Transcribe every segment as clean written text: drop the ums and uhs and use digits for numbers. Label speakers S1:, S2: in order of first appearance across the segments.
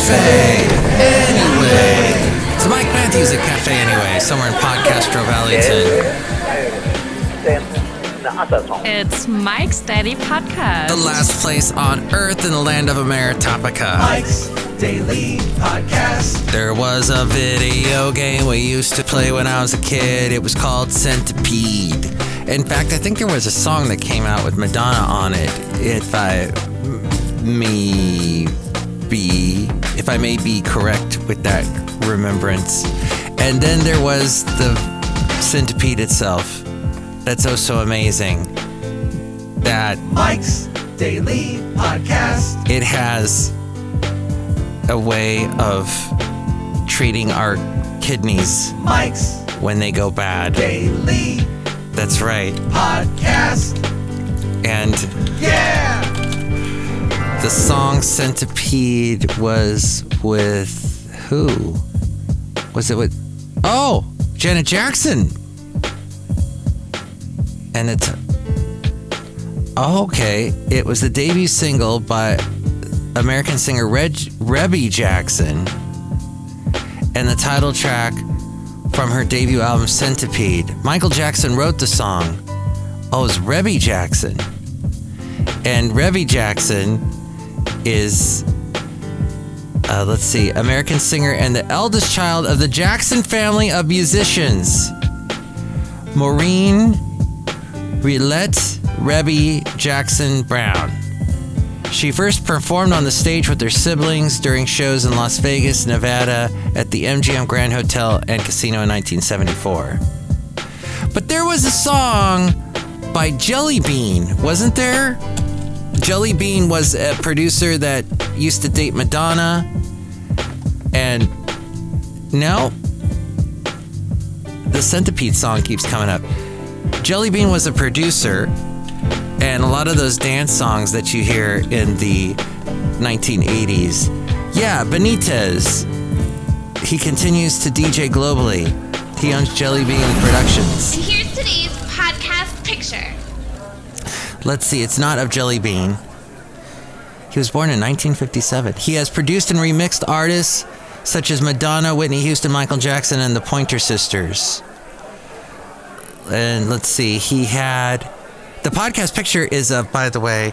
S1: Café Anyway. It's Mike Matthews at Café Anyway, somewhere in Podcastro Valentino.
S2: It's Mike's Daily Podcast.
S1: The last place on earth in the land of Ameritopica.
S3: Mike's Daily Podcast.
S1: There was a video game we used to play when I was a kid. It was called Centipede. In fact, I think there was a song that came out with Madonna on it. If I may be correct with that remembrance. And then there was the Centipede itself. That's oh so amazing. That
S3: Mike's Daily Podcast.
S1: It has a way of treating our kidneys
S3: Mike's
S1: when they go bad.
S3: Daily
S1: That's right.
S3: Podcast.
S1: And
S3: yeah,
S1: the song Centipede was with who? Was it with Janet Jackson? And it's okay. It was the debut single by American singer Rebby Jackson, and the title track from her debut album Centipede. Michael Jackson wrote the song. Oh, it was Rebby Jackson. And Rebby Jackson is, American singer and the eldest child of the Jackson family of musicians. Maureen Relette Rebby Jackson Brown. She first performed on the stage with her siblings during shows in Las Vegas, Nevada at the MGM Grand Hotel and Casino in 1974. But there was a song by Jelly Bean, wasn't there? Jelly Bean was a producer that used to date Madonna. And no, the Centipede song keeps coming up. Jelly Bean was a producer, and a lot of those dance songs that you hear in the 1980s. Yeah, Benitez. He continues to DJ globally. He owns Jelly Bean Productions.
S4: And here's today's podcast picture.
S1: Let's see, it's not of Jelly Bean. He was born in 1957. He has produced and remixed artists such as Madonna, Whitney Houston, Michael Jackson, and the Pointer Sisters. And let's see, he had... The podcast picture is, by the way,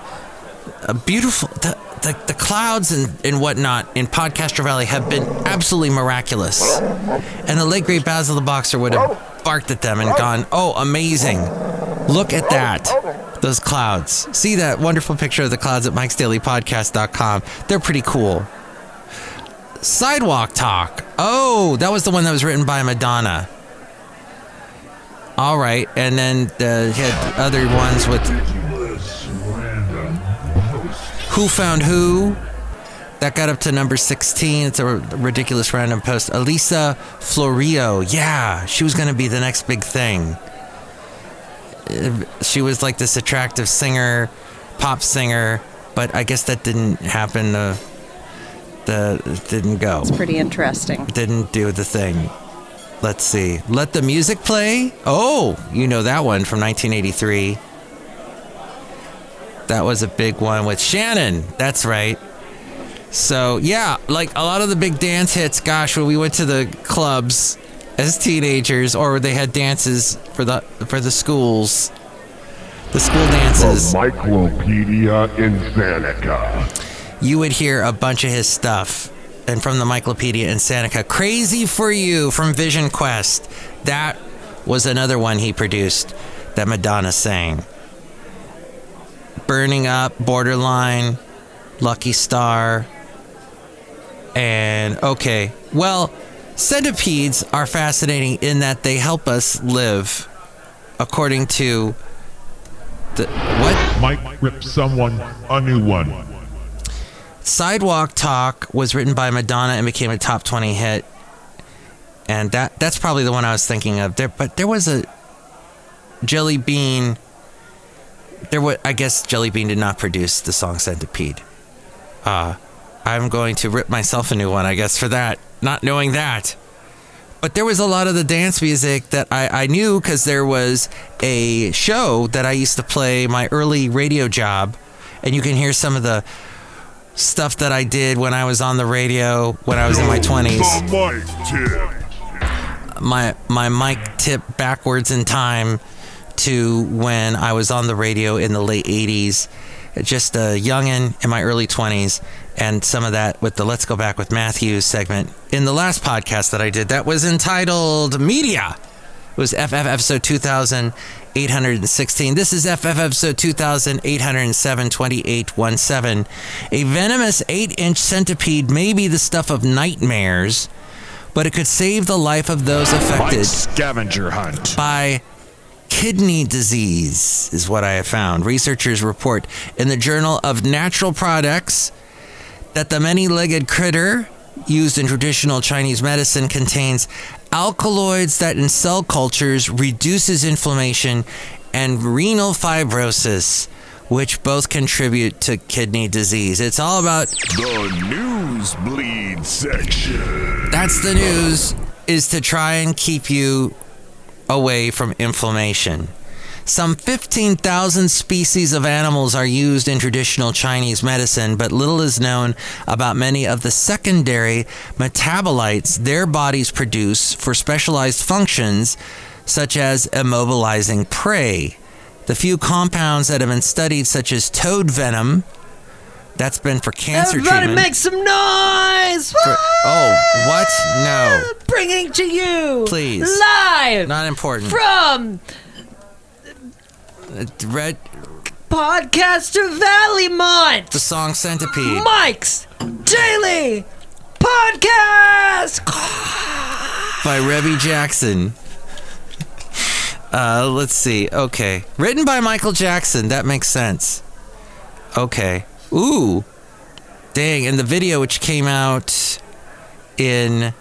S1: a beautiful... The clouds and whatnot in Podcastro Valley have been absolutely miraculous. And the late, great Basil the Boxer would have barked at them and gone, oh, amazing. Look at that. Those clouds. See that wonderful picture of the clouds at mikesdailypodcast.com. They're pretty cool. Sidewalk Talk. Oh, that was the one that was written by Madonna. All right, and then he had other ones with Who Found Who. That got up to number 16. It's a ridiculous random post. Elisa Florio. Yeah, she was going to be the next big thing. She was like this attractive singer, pop singer, but I guess that didn't happen. Didn't go.
S2: It's pretty interesting.
S1: Didn't do the thing. Let's see. Let the Music Play. Oh, you know that one from 1983. That was a big one with Shannon. That's right. So, yeah, like a lot of the big dance hits, gosh, when we went to the clubs as teenagers, or they had dances for the schools. The school dances.
S5: The Myclopedia in Seneca.
S1: You would hear a bunch of his stuff. And from the Myclopedia in Seneca, Crazy for You from Vision Quest. That was another one he produced that Madonna sang. Burning Up, Borderline, Lucky Star. And, okay, well, centipedes are fascinating in that they help us live, according to the... What?
S5: Might rip someone a new one.
S1: Sidewalk Talk was written by Madonna and became a top 20 hit. And that's probably the one I was thinking of. But there was a Jelly Bean. I guess Jelly Bean did not produce the song Centipede. I'm going to rip myself a new one, I guess, for that. Not knowing that. But there was a lot of the dance music that I knew because there was a show that I used to play my early radio job. And you can hear some of the stuff that I did when I was on the radio when I was in my 20s. My mic tip backwards in time to when I was on the radio in the late 80s. Just a youngin' in my early 20s, and some of that with the Let's Go Back with Matthew segment in the last podcast that I did that was entitled Media. It was FF episode 2816. This is FF episode 2807, 2817. A venomous 8-inch centipede may be the stuff of nightmares, but it could save the life of those affected
S5: Scavenger hunt
S1: by kidney disease, is what I have found. Researchers report in the Journal of Natural Products that the many-legged critter used in traditional Chinese medicine contains alkaloids that in cell cultures reduces inflammation and renal fibrosis, which both contribute to kidney disease. It's all about
S5: the nosebleed section.
S1: That's the news, is to try and keep you away from inflammation. Some 15,000 species of animals are used in traditional Chinese medicine, but little is known about many of the secondary metabolites their bodies produce for specialized functions, such as immobilizing prey. The few compounds that have been studied, such as toad venom, that's been for cancer
S6: Everybody
S1: treatment.
S6: make some noise!
S1: What? No.
S6: Bringing to you,
S1: Please.
S6: live,
S1: Not important.
S6: from
S1: Red,
S6: Podcaster Valleymont,
S1: the song Centipede.
S6: Mike's Daily Podcast.
S1: By Rebby Jackson. Let's see. Okay. Written by Michael Jackson. That makes sense. Okay. Ooh. Dang. And the video, which came out in...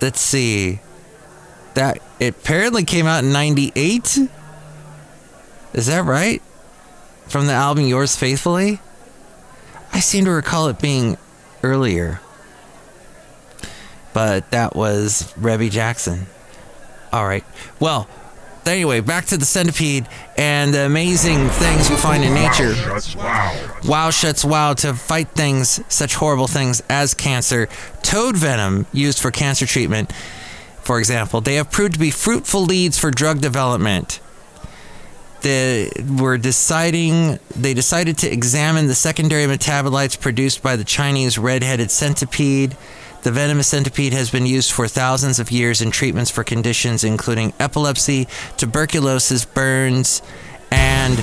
S1: Let's see. That it apparently came out in 98? Is that right? From the album Yours Faithfully? I seem to recall it being earlier. But that was Rebby Jackson. All right. Well, anyway, back to the centipede and the amazing things you find in nature. Wow shuts wow to fight things, such horrible things as cancer. Toad venom used for cancer treatment, for example, they have proved to be fruitful leads for drug development. They decided to examine the secondary metabolites produced by the Chinese red-headed centipede. The venomous centipede has been used for thousands of years in treatments for conditions including epilepsy, tuberculosis, burns, and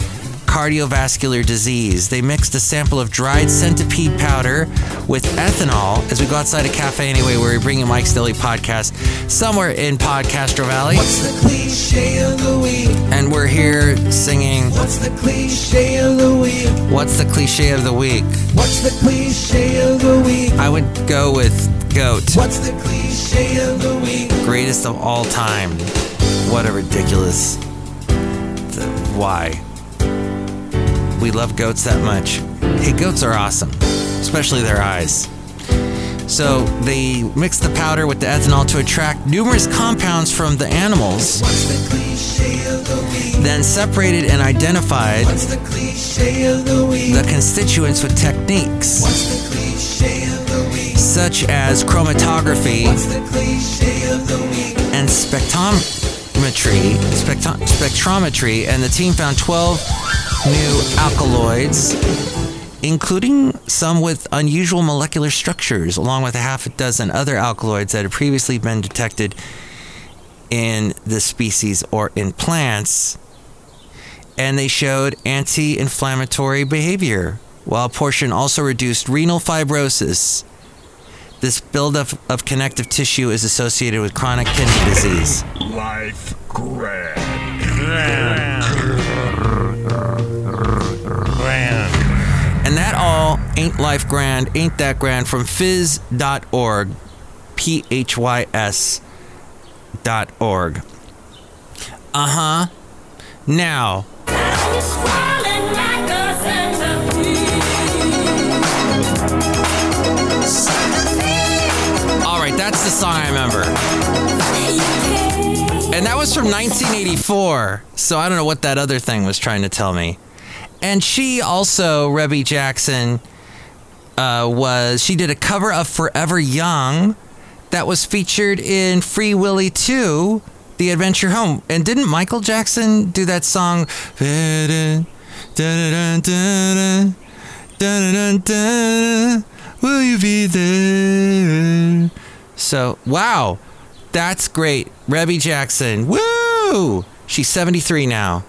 S1: cardiovascular disease. They mixed a sample of dried centipede powder with ethanol as we go outside a Café Anyway, where we bring you Mike's Daily Podcast somewhere in Podcastro Valley.
S3: What's the cliche of the week?
S1: And we're here singing,
S3: What's the cliche of the week?
S1: What's the cliche of the week?
S3: What's the cliche of the week?
S1: I would go with goat.
S3: What's the cliche of the week?
S1: Greatest of all time. What a ridiculous... Why? We love goats that much. Hey, goats are awesome, especially their eyes. So they mixed the powder with the ethanol to attract numerous compounds from the animals,
S3: What's the cliche of the week?
S1: then separated and identified
S3: What's the cliche of the week?
S1: the constituents with techniques
S3: What's the cliche of the week?
S1: such as chromatography
S3: What's the cliche of the week?
S1: and spectrometry, and the team found 12 new alkaloids, including some with unusual molecular structures, along with a half a dozen other alkaloids that had previously been detected in the species or in plants, and they showed anti-inflammatory behavior, while a portion also reduced renal fibrosis. This buildup of connective tissue is associated with chronic kidney disease.
S5: Life grand.
S1: And that all ain't life grand, ain't that grand, from phys.org, phys.org. Now, all right, that's the song I remember. And that was from 1984, so I don't know what that other thing was trying to tell me. And she also, Rebby Jackson, she did a cover of Forever Young that was featured in Free Willy 2, The Adventure Home. And didn't Michael Jackson do that song? Will you be there? So, wow. That's great. Rebby Jackson. Woo! She's 73 now.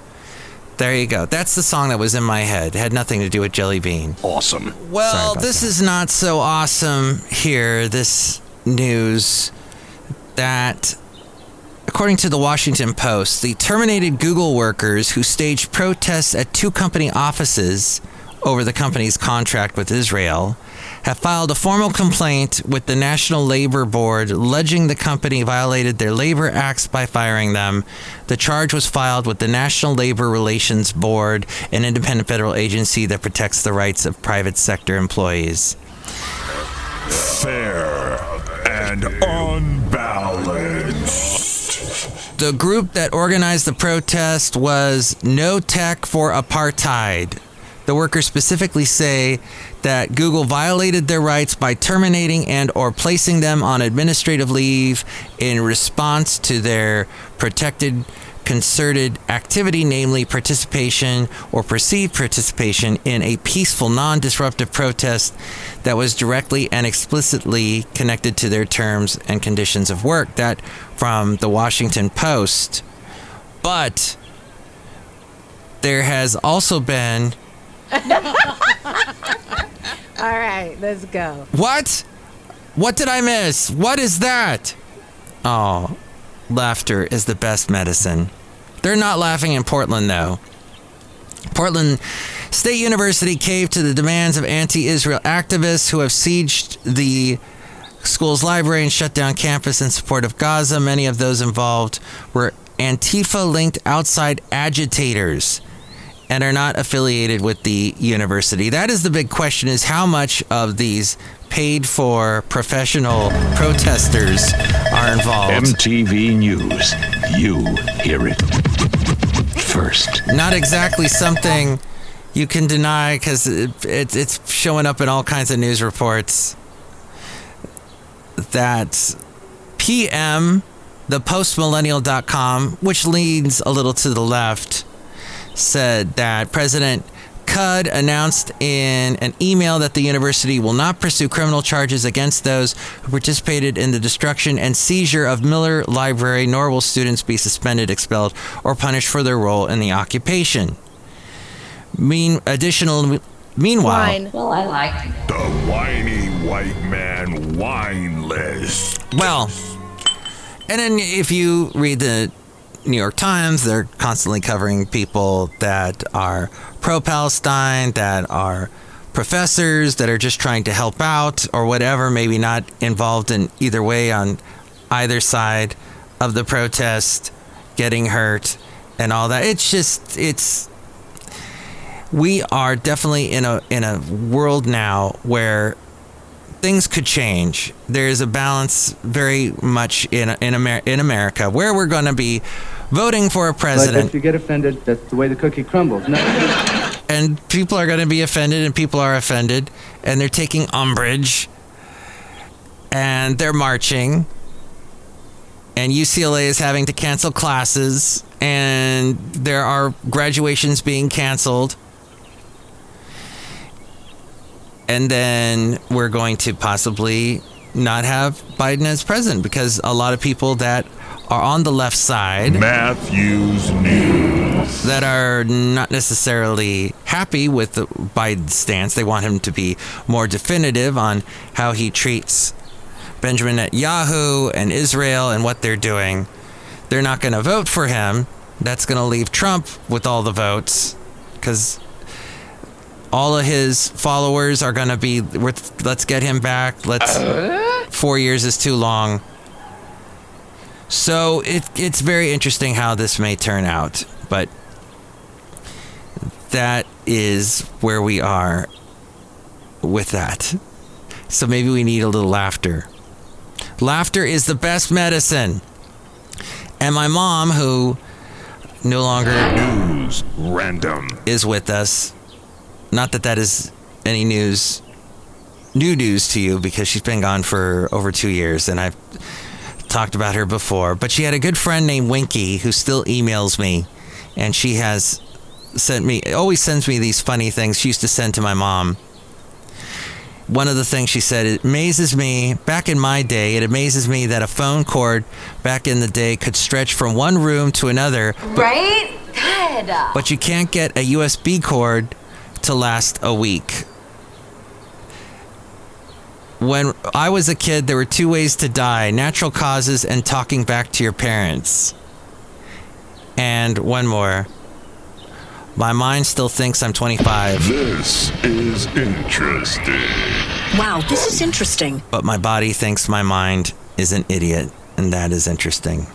S1: There you go. That's the song that was in my head. It had nothing to do with Jelly Bean.
S5: Awesome.
S1: Well, this is not so awesome here. This news that, according to the Washington Post, the terminated Google workers who staged protests at 2 company offices over the company's contract with Israel have filed a formal complaint with the National Labor Board alleging the company violated their labor acts by firing them. The charge was filed with the National Labor Relations Board, an independent federal agency that protects the rights of private sector employees.
S5: Fair and unbalanced.
S1: The group that organized the protest was No Tech for Apartheid. The workers specifically say that Google violated their rights by terminating and or placing them on administrative leave in response to their protected concerted activity, namely participation or perceived participation in a peaceful, non-disruptive protest that was directly and explicitly connected to their terms and conditions of work. That from the Washington Post. But there has also been...
S7: All right, let's go.
S1: What? What did I miss? What is that? Oh, laughter is the best medicine. They're not laughing in Portland, though. Portland State University caved to the demands of anti-Israel activists who have sieged the school's library and shut down campus in support of Gaza. Many of those involved were Antifa-linked outside agitators and are not affiliated with the university. That is the big question, is how much of these paid-for professional protesters are involved.
S8: MTV News. You hear it first.
S1: Not exactly something you can deny, because it's showing up in all kinds of news reports. That PM, the postmillennial.com, which leans a little to the left, said that President Cud announced in an email that the university will not pursue criminal charges against those who participated in the destruction and seizure of Miller Library, nor will students be suspended, expelled, or punished for their role in the occupation. Meanwhile,
S7: Well, I like
S5: The whiny white man wine list.
S1: well, and then if you read the New York Times, they're constantly covering people that are pro-Palestine, that are professors, that are just trying to help out or whatever, maybe not involved in either way on either side of the protest, getting hurt and all that. We are definitely in a world now where things could change. There's a balance very much in America where we're going to be voting for a
S9: But
S1: president.
S9: if you get offended, that's the way the cookie crumbles. No.
S1: And people are going to be offended, and people are offended, and they're taking umbrage, and they're marching, and UCLA is having to cancel classes, and there are graduations being canceled. And then we're going to possibly not have Biden as president, because a lot of people that are on the left side,
S5: Matthews News.
S1: that are not necessarily happy with Biden's stance. They want him to be more definitive on how he treats Benjamin Netanyahu and Israel and what they're doing. They're not going to vote for him. That's going to leave Trump with all the votes, because all of his followers are going to be, let's get him back. 4 years is too long. So it's very interesting how this may turn out. But that is where we are with that. So maybe we need a little laughter. Laughter is the best medicine. And my mom, who no longer
S5: News Random.
S1: is with us, Not that is any new news to you, because she's been gone for over 2 years, and I've talked about her before. But she had a good friend named Winky who still emails me, and she has always sends me these funny things she used to send to my mom. One of the things she said, it amazes me, back in my day, it amazes me that a phone cord back in the day could stretch from one room to another.
S10: Right? Good.
S1: But you can't get a USB cord to last a week. When I was a kid, there were 2 ways to die: natural causes and talking back to your parents. And one more. My mind still thinks I'm 25.
S5: This is interesting.
S6: Wow, this is interesting.
S1: But my body thinks my mind is an idiot, and that is interesting.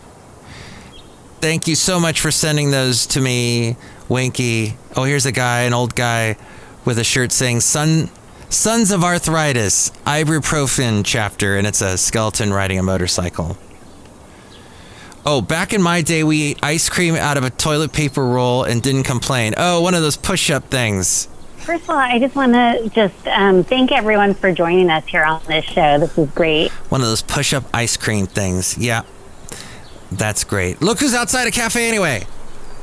S1: Thank you so much for sending those to me, Winky. Oh, here's a guy, an old guy, with a shirt saying Sons of Arthritis, Ibuprofen chapter, and it's a skeleton riding a motorcycle. Oh, back in my day, we ate ice cream out of a toilet paper roll and didn't complain. Oh, one of those push-up things.
S11: First of all, I just want to thank everyone for joining us here on this show. This is great.
S1: One of those push-up ice cream things. Yeah, that's great. Look who's outside of Café Anyway.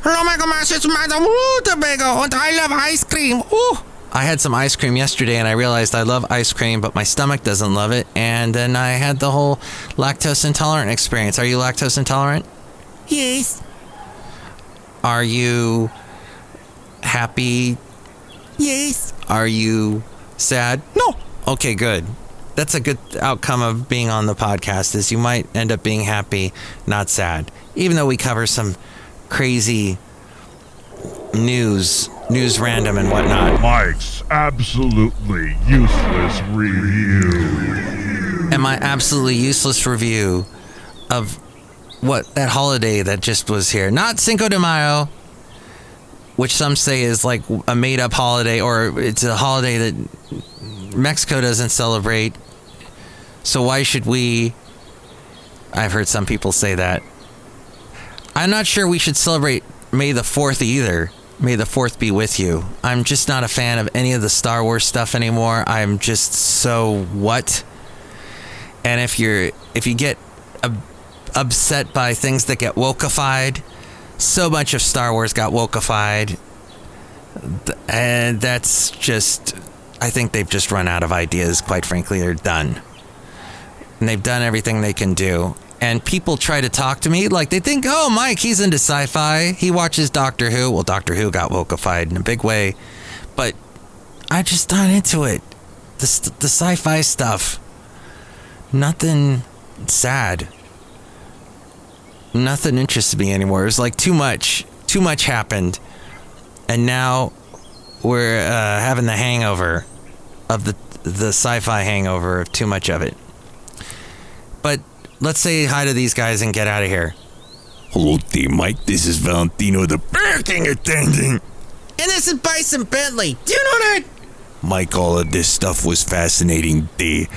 S1: Hello, my gosh, it's Madame Rootabega, and I love ice cream. Ooh. I had some ice cream yesterday, and I realized I love ice cream, but my stomach doesn't love it. And then I had the whole lactose intolerant experience. Are you lactose intolerant? Yes. Are you happy? Yes. Are you sad? No. Okay, good. That's a good outcome of being on the podcast, is you might end up being happy, not sad. Even though we cover some crazy news random and whatnot.
S5: Mike's absolutely useless review.
S1: And my absolutely useless review of that holiday that just was here. Not Cinco de Mayo, which some say is like a made-up holiday, or it's a holiday that Mexico doesn't celebrate. So why should we? I've heard some people say that. I'm not sure we should celebrate May the 4th either. May the 4th be with you. I'm just not a fan of any of the Star Wars stuff anymore. I'm just so what? And if you get upset by things that get wokeified, so much of Star Wars got wokeified, and that's just, I think they've just run out of ideas, quite frankly. They're done. And they've done everything they can do. And people try to talk to me like they think, oh, Mike, he's into sci-fi. He watches Doctor Who. Well, Doctor Who got wokeified in a big way. But I'm just not into it. The sci-fi stuff. Nothing sad. Nothing interests me anymore. It's like too much. Too much happened. And now we're having the hangover of the sci-fi hangover of too much of it. But let's say hi to these guys and get out of here.
S5: Hello there, Mike. This is Valentino, the parking attendant.
S1: And this is Bison Bentley. Do you know that?
S5: Mike, all of this stuff was fascinating there.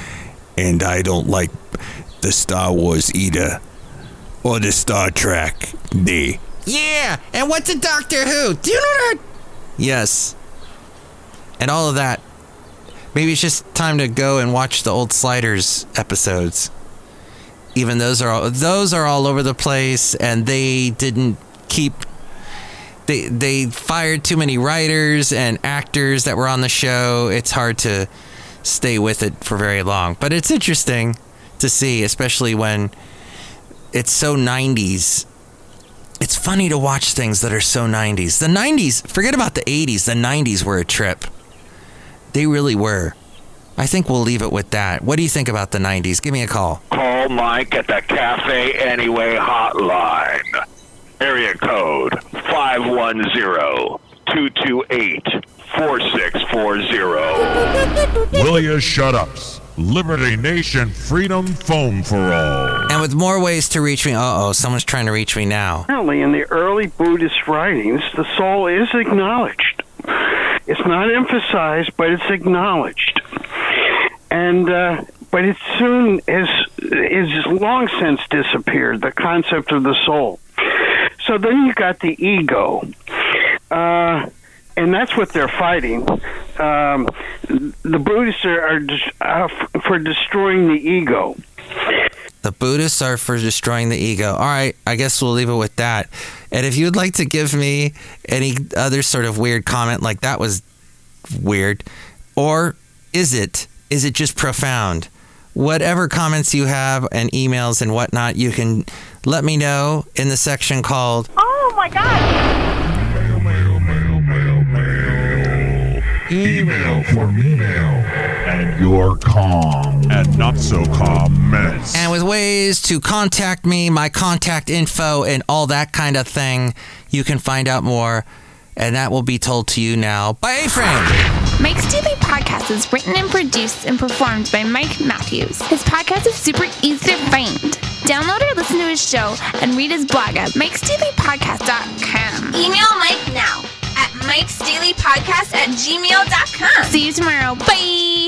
S5: And I don't like the Star Wars either. Or the Star Trek there.
S1: Yeah, and what's a Doctor Who? Do you know that? Yes. And all of that. Maybe it's just time to go and watch the old Sliders episodes. Even those are all over the place, and they didn't keep. They fired too many writers and actors that were on the show. It's hard to stay with it for very long, but it's interesting to see, especially when it's so 90s. It's funny to watch things that are so 90s. The 90s, forget about the 80s. The 90s were a trip. They really were. I think we'll leave it with that. What do you think about the 90s? Give me a call.
S8: Call Mike at the Café Anyway hotline. Area code 510-228-4640.
S5: Will you shut ups? Liberty Nation Freedom Foam for All.
S1: And with more ways to reach me. Someone's trying to reach me now.
S12: Apparently, in the early Buddhist writings, the soul is acknowledged. It's not emphasized, but it's acknowledged. And but it soon is long since disappeared, the concept of the soul. So then you got the ego, and that's what they're fighting. the Buddhists are for destroying the ego.
S1: The Buddhists are for destroying the ego. All right, I guess we'll leave it with that. And if you'd like to give me any other sort of weird comment, like that was weird, or is it just profound? Whatever comments you have and emails and whatnot, you can let me know in the section called
S11: Oh my God!
S13: Email for me-mail and your calm and not so calm mess.
S1: And with ways to contact me, my contact info, and all that kind of thing, you can find out more, and that will be told to you now by A-Frame.
S4: Mike's Daily Podcast is written and produced and performed by Mike Matthews. His podcast is super easy to find. Download or listen to his show and read his blog at mikesdailypodcast.com.
S10: Email Mike now at mikesdailypodcast@gmail.com.
S4: See you tomorrow. Bye!